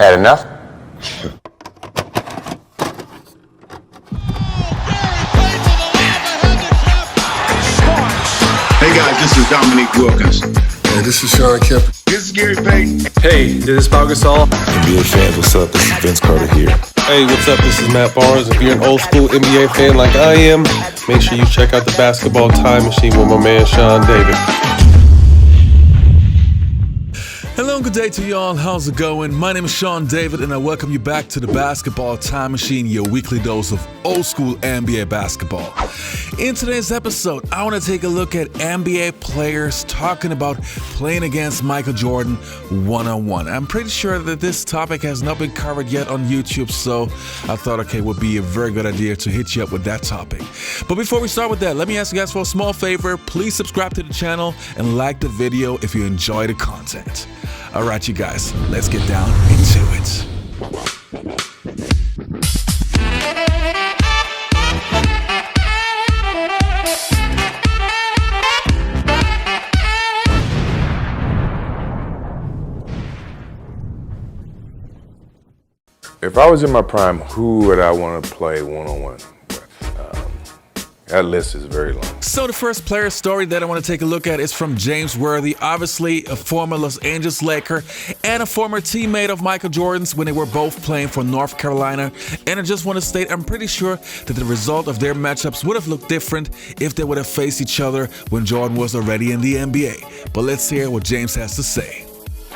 Had enough? Hey guys, this is Dominique Wilkins. Hey, this is Sean Kemp. This is Gary Payton. Hey, this is Pau Gasol. NBA fans, what's up? This is Vince Carter here. Hey, what's up? This is Matt Barnes. If you're an old school NBA fan like I am, make sure you check out the Basketball Time Machine with my man Sean David. Hello and good day to y'all. How's it going? My name is Sean David and I welcome you back to the Basketball Time Machine, your weekly dose of old school NBA basketball. In today's episode, I want to take a look at NBA players talking about playing against Michael Jordan one-on-one. I'm pretty sure that this topic has not been covered yet on YouTube, so I thought, okay, it would be a very good idea to hit you up with that topic. But before we start with that, let me ask you guys for a small favor. Please subscribe to the channel and like the video if you enjoy the content. All right, you guys, let's get down into it. If I was in my prime, who would I want to play one-on-one with? That list is very long. So the first player story that I want to take a look at is from James Worthy, obviously a former Los Angeles Laker and a former teammate of Michael Jordan's when they were both playing for North Carolina. And I just want to state, I'm pretty sure that the result of their matchups would have looked different if they would have faced each other when Jordan was already in the NBA. But let's hear what James has to say.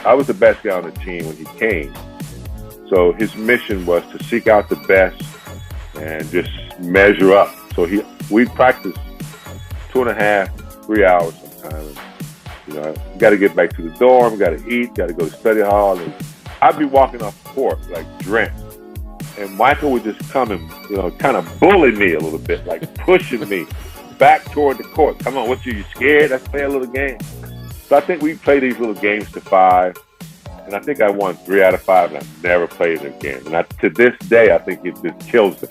I was the best guy on the team when he came. So his mission was to seek out the best and just measure up. So we practiced 2.5, 3 hours sometimes. You know, you got to get back to the dorm, got to eat, got to go to study hall. And I'd be walking off the court like drenched. And Michael would just come and, you know, kind of bully me a little bit, like pushing me back toward the court. Come on, you scared? Let's play a little game. So I think we played these little games to 5. And I think I won 3 out of 5, and I never played it again. And to this day, I think it just kills him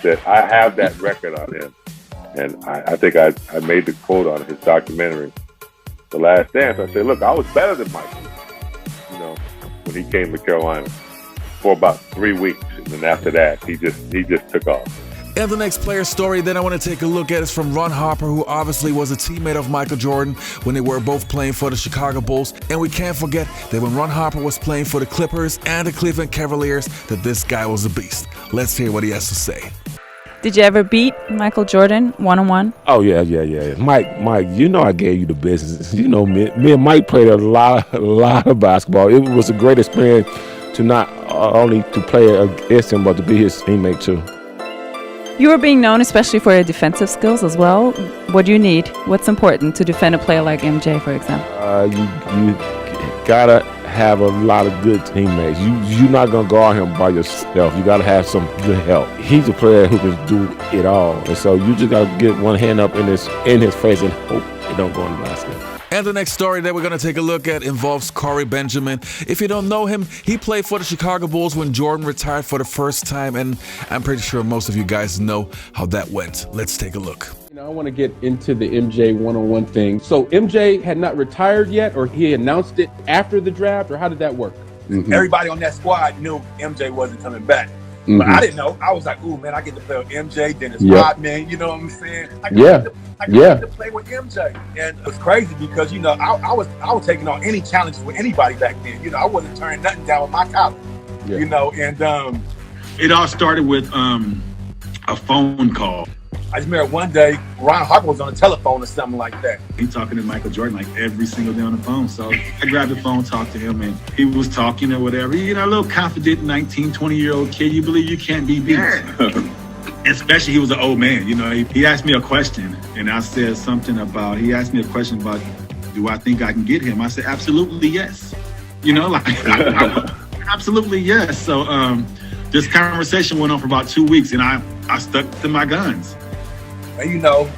that I have that record on him. And I think I made the quote on his documentary, The Last Dance. I said, look, I was better than Michael, you know, when he came to Carolina for about 3 weeks. And then after that, he just took off. And the next player story that I want to take a look at is from Ron Harper, who obviously was a teammate of Michael Jordan when they were both playing for the Chicago Bulls. And we can't forget that when Ron Harper was playing for the Clippers and the Cleveland Cavaliers, that this guy was a beast. Let's hear what he has to say. Did you ever beat Michael Jordan one-on-one? Oh, yeah. Mike, you know I gave you the business. You know, me and Mike played a lot of basketball. It was a great experience to not only to play against him, but to be his teammate, too. You were being known especially for your defensive skills as well. What do you need? What's important to defend a player like MJ, for example? You gotta have a lot of good teammates. You're not gonna guard him by yourself. You gotta have some good help. He's a player who can do it all, and so you just gotta get one hand up in his face and hope it don't go in the basket. And the next story that we're going to take a look at involves Corey Benjamin. If you don't know him, he played for the Chicago Bulls when Jordan retired for the first time, and I'm pretty sure most of you guys know how that went. Let's take a look. You know, I want to get into the MJ one-on-one thing. So MJ had not retired yet, or he announced it after the draft, or how did that work? Mm-hmm. Everybody on that squad knew MJ wasn't coming back. Mm-hmm. But I didn't know. I was like, ooh, man, I get to play with MJ, Dennis Rodman, you know what I'm saying? I get to play with MJ. And it was crazy because, you know, I was taking on any challenges with anybody back then. You know, I wasn't turning nothing down with my college, you know, and it all started with a phone call. I just remember one day, Ron Harper was on the telephone or something like that. He talking to Michael Jordan like every single day on the phone. So I grabbed the phone, talked to him, and he was talking or whatever. You know, a little confident 19, 20-year-old kid. You believe you can't be beat. Especially he was an old man. You know, he asked me a question, and I said something about, he asked me a question about, do I think I can get him? I said, absolutely yes. You know, like, absolutely yes. So this conversation went on for about 2 weeks, and I stuck to my guns. And you know,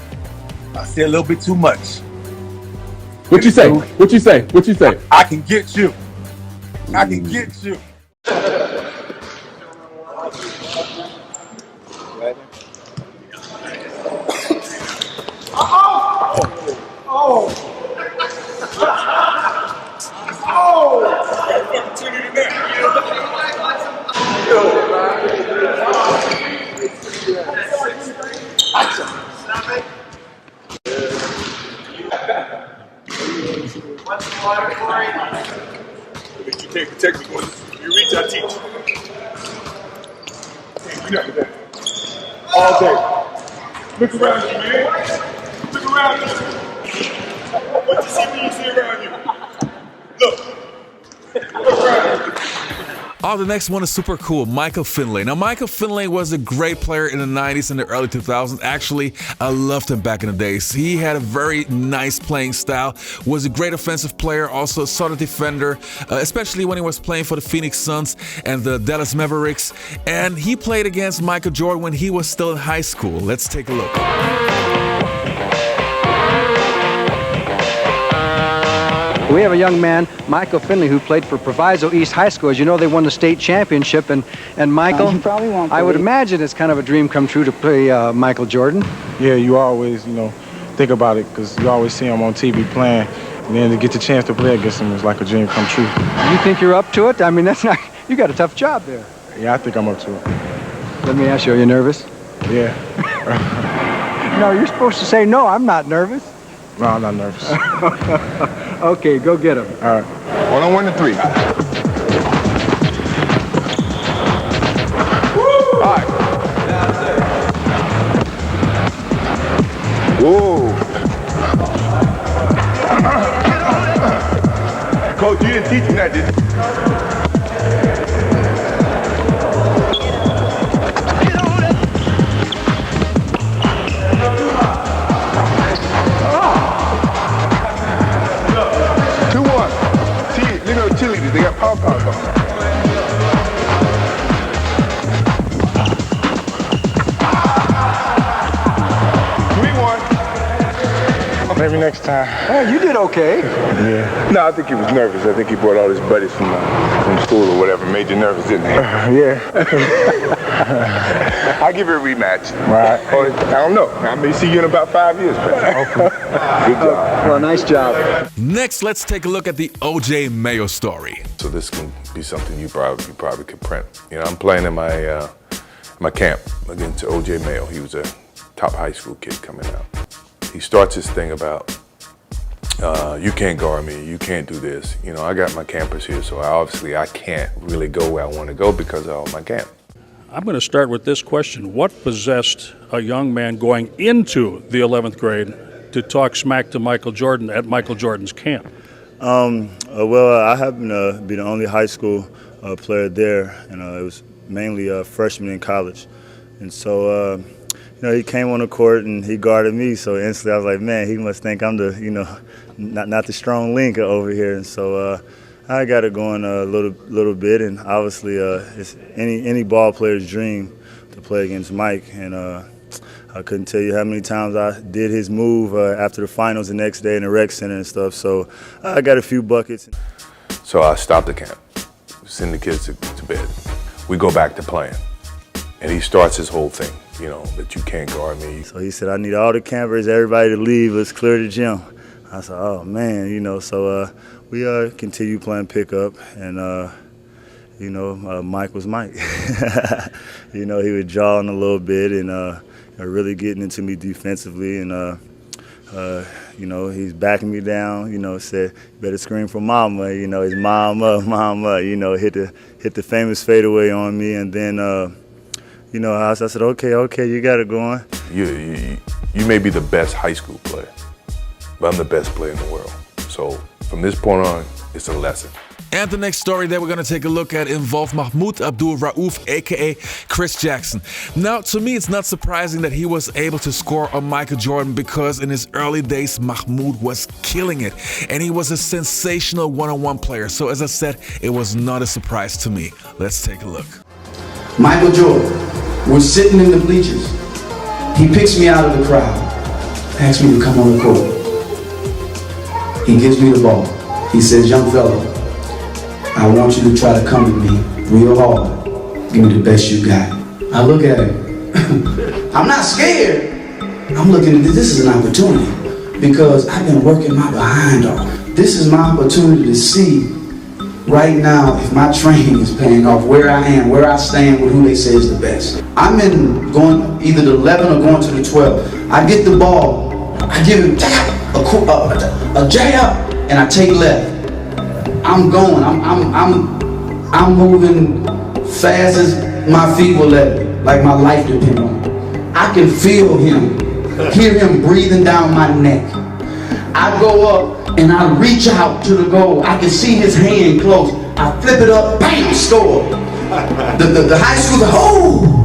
I said a little bit too much. What you say? What you say? What you say? I can get you. I can get you. teach, I teach. Hey, you know that. All day. Look around you, man. Look around you. What you see when you see around you? Look around you. Oh, the next one is super cool. Michael Finley. Now, Michael Finley was a great player in the 90s and the early 2000s. Actually, I loved him back in the days. He had a very nice playing style, was a great offensive player, also a solid defender, especially when he was playing for the Phoenix Suns and the Dallas Mavericks. And he played against Michael Jordan when he was still in high school. Let's take a look. We have a young man, Michael Finley, who played for Proviso East High School. As you know, they won the state championship. And Michael, I would imagine it's kind of a dream come true to play Michael Jordan. Yeah, you always, think about it because you always see him on TV playing. And then to get the chance to play against him is like a dream come true. You think you're up to it? I mean, that's not, you got a tough job there. Yeah, I think I'm up to it. Let me ask you, are you nervous? Yeah. No, you're supposed to say, no, I'm not nervous. No, I'm not nervous. Okay, go get him. All right. 1-on-1 to 3. All right. Whoa. Coach, you didn't teach him that, did you? Cheerleaders, they got pom-poms on. 3-1. Maybe next time. Hey, you did okay. Yeah. No, I think he was nervous. I think he brought all his buddies from school or whatever. Made you nervous, didn't he? Yeah. I'll give you a rematch. Right. Or, I don't know. I may see you in about 5 years. Good job. Well, nice job. Next, let's take a look at the O.J. Mayo story. So this can be something you probably could print. I'm playing in my camp against O.J. Mayo. He was a top high school kid coming out. He starts his thing about, you can't guard me, you can't do this. I got my campers here, so I can't really go where I want to go because of all my camp. I'm going to start with this question. What possessed a young man going into the 11th grade to talk smack to Michael Jordan at Michael Jordan's camp? Well, I happen to be the only high school player there, and it was mainly a freshman in college. And so, he came on the court and he guarded me, so instantly I was like, man, he must think I'm the, not the strong link over here. And so I got it going a little bit, and obviously it's any ball player's dream to play against Mike. And I couldn't tell you how many times I did his move after the finals the next day in the rec center and stuff. So I got a few buckets. So I stopped the camp, send the kids to bed. We go back to playing, and he starts his whole thing, that you can't guard me. So he said, I need all the campers, everybody to leave. Let's clear the gym. I said, oh, man, so we continued playing pickup, and, Mike was Mike. He was jawing a little bit and really getting into me defensively, and, he's backing me down, said, you better scream for mama, his mama, hit the famous fadeaway on me, and then, I said, okay, you got it going. You may be the best high school player, but I'm the best player in the world. So from this point on, it's a lesson. And the next story that we're going to take a look at involved Mahmoud Abdul Rauf, a.k.a. Chris Jackson. Now, to me, it's not surprising that he was able to score on Michael Jordan because in his early days, Mahmoud was killing it. And he was a sensational one-on-one player. So as I said, it was not a surprise to me. Let's take a look. Michael Jordan, we're sitting in the bleachers. He picks me out of the crowd, asks me to come on the court. He gives me the ball. He says, young fella, I want you to try to come at me real hard. Give me the best you got. I look at him. I'm not scared. I'm looking at this as an opportunity because I've been working my behind off. This is my opportunity to see right now if my training is paying off, where I am, where I stand with who they say is the best. I'm in going either the 11 or going to the 12. I get the ball, I give him a jab, and I take left. I'm going. I'm moving fast as my feet will let me, like my life depends on it. I can feel him, hear him breathing down my neck. I go up and I reach out to the goal. I can see his hand close. I flip it up, bam, score. The high school, oh!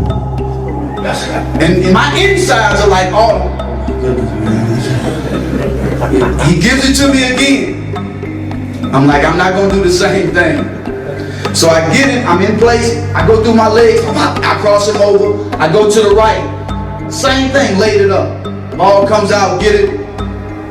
And my insides are like, oh, he gives it to me again. I'm like, I'm not gonna do the same thing. So I get it, I'm in place, I go through my legs, I cross him over, I go to the right. Same thing, laid it up. Ball comes out, get it.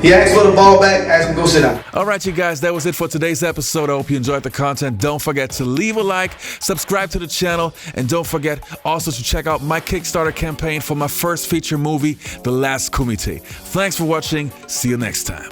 He asked for the ball back, asked him to go sit down. All right, you guys, that was it for today's episode. I hope you enjoyed the content. Don't forget to leave a like, subscribe to the channel, and don't forget also to check out my Kickstarter campaign for my first feature movie, The Last Kumite. Thanks for watching. See you next time.